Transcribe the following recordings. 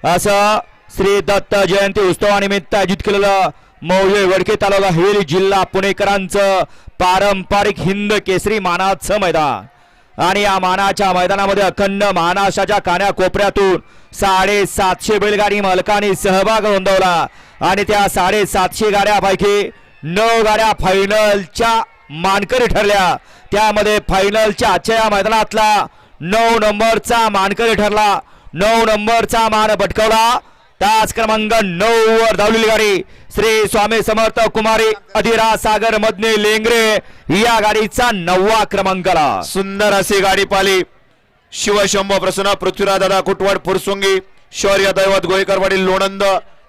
असं श्री दत्त जयंती उत्सवानिमित्त आयोजित केलेलं मौजे वडके तालुका हवेली जिल्हा पुणेकरांचं पारंपरिक हिंद केसरी मानाचं मैदान। आणि या मानाच्या मैदानामध्ये अखंड महाराष्ट्राच्या कानाकोपऱ्यातून 750 बैलगाडी मालकांनी सहभाग नोंदवला आणि त्या 750 गाड्यापैकी 9 गाड्या फायनलच्या मानकरी ठरल्या। त्यामध्ये फायनलच्या आजच्या या मैदानातला 9 नंबरचा मानकरी ठरला, 9 नंबरचा मान पटकावला। तास क्रमांक 9 वर धावलेली गाडी श्री स्वामी समर्थ कुमारी अधिरा सागर मधने लेंगरे या गाडीचा 9वा क्रमांकाला। सुंदर अशी गाडी पाली शिवशंभो प्रसन्न पृथ्वीराज दादा कुटवड फुरसुंगी शौर्य दैवत गोयकर वडील लोणंद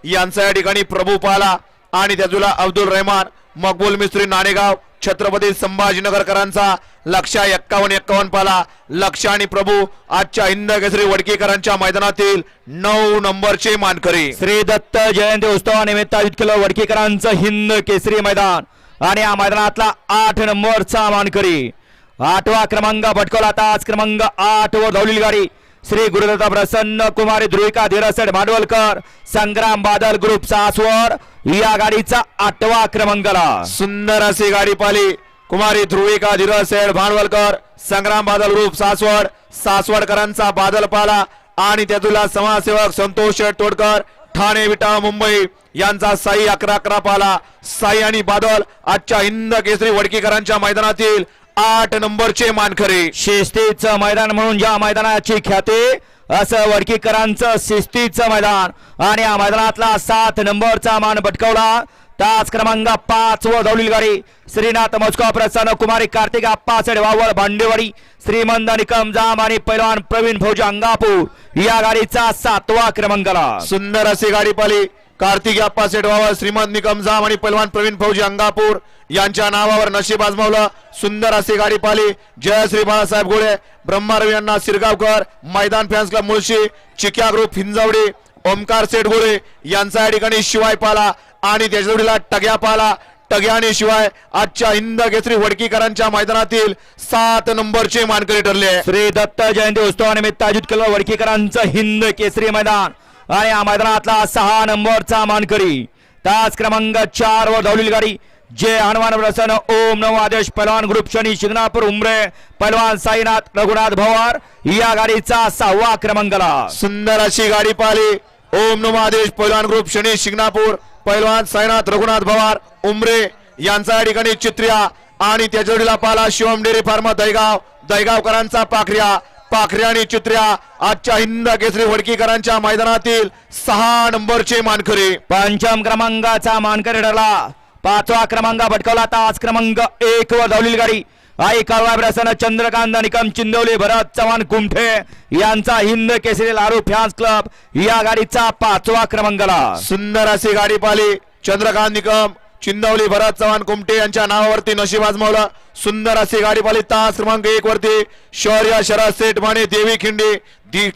यांचा या ठिकाणी प्रभू पाला आणि त्याजूला अब्दुल रहमान मकबूल मिस्त्री नाणेगाव छत्रपती संभाजीनगरकरांचा लक्ष 51 पाला। लक्ष आणि प्रभू आजच्या हिंद केसरी वडकीकरांच्या मैदानातील 9 नंबरचे मानकरी। श्री दत्त जयंती उत्सवानिमित्त आयोजित केलं वडकीकरांचं हिंद केसरी मैदान आणि या मैदानातला 8 नंबरचा मानकरी 8वा क्रमांक पटकावला। तास क्रमांक 8 वर धावलेली गाडी श्री गुरुदत्त प्रसन्न कुमारी ध्रुविका धीरसेठ भांडवलकर संग्राम बादल ग्रुप सासवड या गाडीचा 8वा क्रमांकाला। सुंदर अशी गाडी पाली कुमारी ध्रुविका धीरसेठ भांडवलकर संग्राम बादल ग्रुप सासवडकरांचा बादल पाला आणि त्यातुला समाजसेवक संतोष तोडकर ठाणे विटा मुंबई यांचा साई 11 पाला। साई आणि बादल आजच्या हिंद केसरी वडकीकरांच्या मैदानातील 8 नंबरचे मानकरी। शिस्तीचं मैदान म्हणून या मैदानाची ख्याती, असं वडकीकरांचं शिस्तीचं मैदान आणि या मैदानातला 7 नंबरचा मान पटकावला। तास क्रमांक 5 वर धावलेली गाडी श्रीनाथ मस्को प्रसन्न कुमारी कार्तिक आप्पासेड वावळ भांडेवाडी श्रीमंत निकम जाम आणि पैलवान प्रवीण फौजी अंगापूर या गाडीचा 7वा क्रमांकाला। सुंदर अशी गाडी पाली कार्तिक आप्पासेड वावळ श्रीमंत निकम जाम आणि पैलवान प्रवीण फौजी अंगापूर यांच्या नावावर नशीब आजमावलं। सुंदर अशी गाडी पाली जय श्री बाळासाहेब गोळे ब्रह्मारवी यांना सिरगावकर मैदान फॅन्स क्लब मुळशी चिक्या ग्रुप हिंजवडी ओमकार सेठ गोळे यांचा या ठिकाणी शिवाय पाला आणि त्याच्या जोडीला टग्या पाला। टग्याने शिवाय आजच्या हिंद केसरी वडकीकरांच्या मैदानातील 7 नंबरचे मानकरी ठरले। श्री दत्त जयंती उत्सवानिमित्त आयोजित केलेलं वडकीकरांचं हिंद केसरी मैदान आणि या मैदानातला 6 नंबरचा मानकरी तास क्रमांक 4 वर धावलेली गाडी जय हनुमान प्रसन्न ओम नमो आदेश पैलवान ग्रुप शनी शिंगणापूर उमरे पैलवान साईनाथ रघुनाथ भवार या गाडीचा 6वा क्रमांकाला। सुंदर अशी गाडी पाली ओम नमो आदेश पैलवान ग्रुप शनी शिंगणापूर पैलवान साईनाथ रघुनाथ भवार उमरे यांचा या ठिकाणी चित्र्या आणि त्याच्या जोडीला पाला शिवम डेअरी फार्म दहीगावकरांचा पाखऱ्या आणि चित्र्या आजच्या हिंद केसरी वडकीकरांच्या मैदानातील 6 नंबरचे मानकरी। पंचम क्रमांकाचा मानकरी ठरला, 5वा क्रमांक पटकावला। तास क्रमांक 1 वर धावलेली गाडी आई काळवा प्रसन्न चंद्रकांत निकम चिंदवली भरत चव्हाण कुमठे यांचा हिंद केसरी लारू फॅन्स क्लब या गाडीचा 5वा क्रमांकाला। सुंदर अशी गाडी पाली चंद्रकांत निकम चिंदवली भरत चव्हाण कुमठे यांच्या नावावरती नशीब आजमावलं। सुंदर अशी गाडी पाली तास क्रमांक 1 वरती शौर्य शरद सेठ माने देवी खिंडी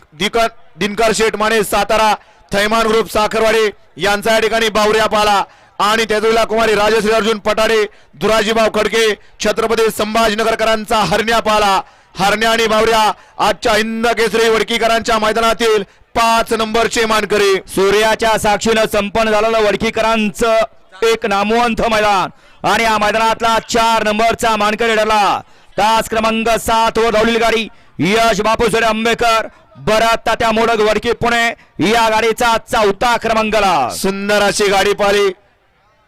दिनकर शेठ माने सातारा थैमान ग्रुप साखरवाडी यांचा या ठिकाणी बावऱ्या पाला आणि त्याजूला कुमारी राजश्री अर्जुन पटाडे दुराजीभाऊ खडके छत्रपती संभाजीनगरकरांचा हरण्या पाला। हरण्या आणि बावऱ्या आजच्या हिंद केसरी वडकीकरांच्या मैदानातील 5 नंबरचे मानकरी। सूर्याच्या साक्षीनं संपन्न झालेलं वडकीकरांचं एक नामवंत मैदान आणि या मैदानातला 4 नंबरचा मानकरी ठरला। तास क्रमांक 7 वर धावलेली गाडी यश बापूसरे आंबेकर भरत तात्या मोडक वडकी पुणे या गाडीचा 4था क्रमांकाला। सुंदर अशी गाडी पाली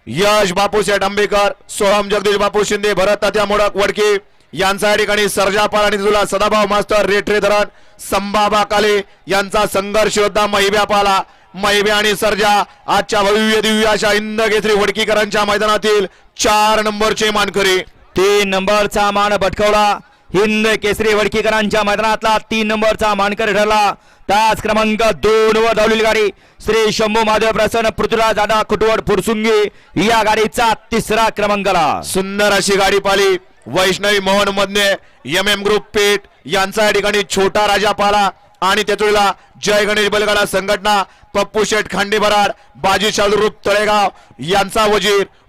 यश बापूसेठ आंबेकर सोहम जगदीश बापू शिंदे भरत तात्या मोडक वडकी यांचा या ठिकाणी सर्जा पाल आणि तुला सदाभाऊ मास्तर रेठरे धरण संभाबा काले यांचा संघर्ष योद्धा महिब्या पाला। महिब्या आणि सर्जा आजच्या भव्य दिव्य अशा हिंद केसरी वडकीकरांच्या मैदानातील 4 नंबरचे मानकरी। 3 नंबरचा मान पटकावला हिंद केसरी वडकीकरांच्या मैदानातला 3 नंबरचा मानकरी ठरला। तास क्रमांक 2 वर धावलेली गाडी श्री शंभू महादेव प्रसन्न पृथ्वीराज दादा कुटवड फुरसुंगी या गाडीचा 3रा क्रमांकाला। सुंदर अशी गाडी पाली वैष्णवी मोहन मधने MM ग्रुप पेठ यांचा या ठिकाणी छोटा राजा पाला आणि त्याचवेळेला जय गणेश बैलगाडा संघटना पप्पू शेठ खांडे बराड बाजी शालू रूप तळेगाव यांचा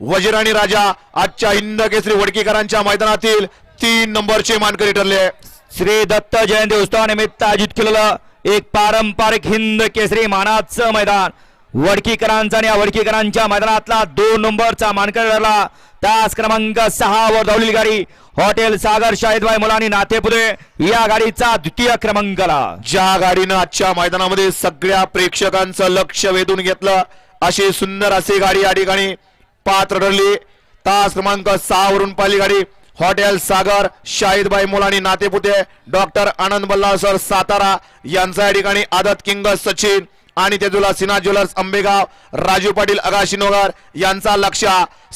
वजीर आणि राजा आजच्या हिंद केसरी वडकीकरांच्या मैदानातील 3 नंबरचे मानकरी ठरले। श्री दत्त जयंती उत्सवानिमित्त आयोजित केलेलं एक पारंपरिक हिंद केसरी मानाचं मैदान वडकीकरांचा आणि या वडकीकरांच्या मैदानातला 2 नंबरचा मानकरी ठरला. तास क्रमांक 6 वर धावलेली गाडी हॉटेल सागर शाहिदभाई मुलानी नातेपुते या गाडीचा द्वितीय क्रमांकाला. ज्या गाडीनं आजच्या मैदानामध्ये सगळ्या प्रेक्षकांचं लक्ष वेधून घेतलं अशी सुंदर अशी गाडी या ठिकाणी पात्र ठरली. तास क्रमांक 6 वरून पाहिली गाडी हॉटेल सागर शाहिदभाई मुलानी नातेपुते डॉक्टर आनंद बल्लाळ सर सातारा यांचा या ठिकाणी आदत किंग सचिन आणि तेजुला सिन्हा ज्वेलर्स आंबेगाव राजू पाटील आगाशिनोगर यांचा लक्ष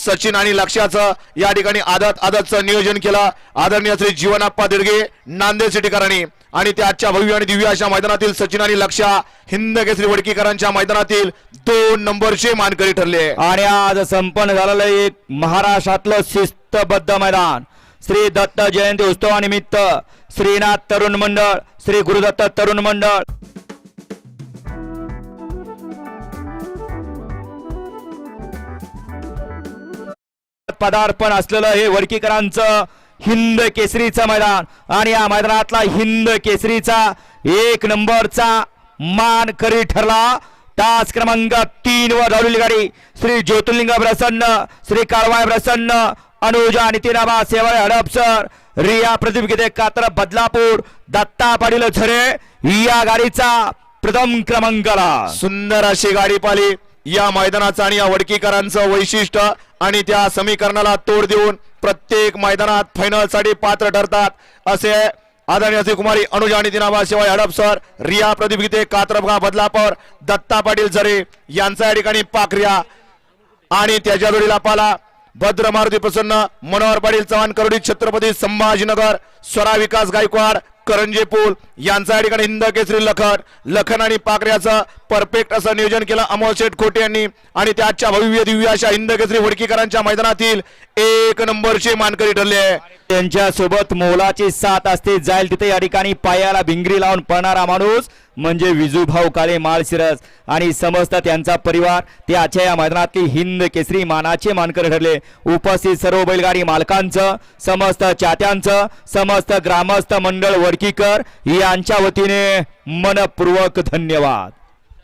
सचिन आणि लक्षाचं या ठिकाणी आदतचं नियोजन केलं. आदरणीय श्री जीवनाप्पा दिडगे नांदेड सिटीकरांनी आणि त्याच्या भव्य आणि दिव्य अशा मैदानातील सचिन आणि लक्ष हिंद केसरी वडकीकरांच्या मैदानातील 2 नंबरचे मानकरी ठरले. आणि आज संपन्न झालेलं एक महाराष्ट्रातलं शिस्तबद्ध मैदान श्री दत्त जयंती उत्सवानिमित्त श्रीनाथ तरुण मंडळ श्री गुरुदत्त तरुण मंडळ पदार्पण असलेलं हे वडकीकरांचं हिंद केसरीचं मैदान आणि या मैदानातला हिंद केसरीचा 1 नंबरचा मानकरी ठरला. तास क्रमांक 3 वर धावलेली गाडी श्री ज्योतिर्लिंग प्रसन्न श्री काळवाय प्रसन्न अनुजा नितीनाबा सेवाळे हडपसर रिया प्रदीप गीते कात्र बदलापूर दत्ता पाटील झरे या गाडीचा प्रथम क्रमांकाला. सुंदर अशी गाडी पाली या मैदानाचं आणि या वडकीकरांचं वैशिष्ट्य आणि त्या समीकरणाला तोड देऊन प्रत्येक मैदानात फायनल साठी पात्र ठरतात असे आदरणीय श्री कुमारी अनुजा नितीनाबा सेवाळे हडपसर रिया प्रदीप गीते कात्रबगा बदलापूर दत्ता पाटील झरे यांचा या ठिकाणी पाखऱ्या आणि त्याच्या जोडीला पाला भद्र मारुती प्रसन्न मनोहर पाटील चव्हाण करोडी छत्रपती संभाजीनगर स्वरा विकास गायकवाड करंजे पूल यांचा या ठिकाणी हिंद केसरी लखन आणि पाकऱ्याचं परफेक्ट असं नियोजन केलं अमोल शेठ खोटे यांनी आणि त्याच्या भव्य दिव्य अशा हिंद केसरी वडकीकरांच्या मैदानातील 1 नंबरचे मानकरी ठरले. त्यांच्या सोबत मोलाची साथ असते जाईल तिथे या ठिकाणी पायाला भिंगरी लावून पळणारा माणूस म्हणजे विजूभाऊ काळे माळशिरस आणि समस्त त्यांचा परिवार ते आजच्या या मैदानातली हिंद केसरी मानाचे मानकरी ठरले. उपस्थित सर्व बैलगाडी मालकांचं समस्त चाहत्यांचं समस्त ग्रामस्थ मंडळ वडकीकर यांच्या वतीने मनपूर्वक धन्यवाद.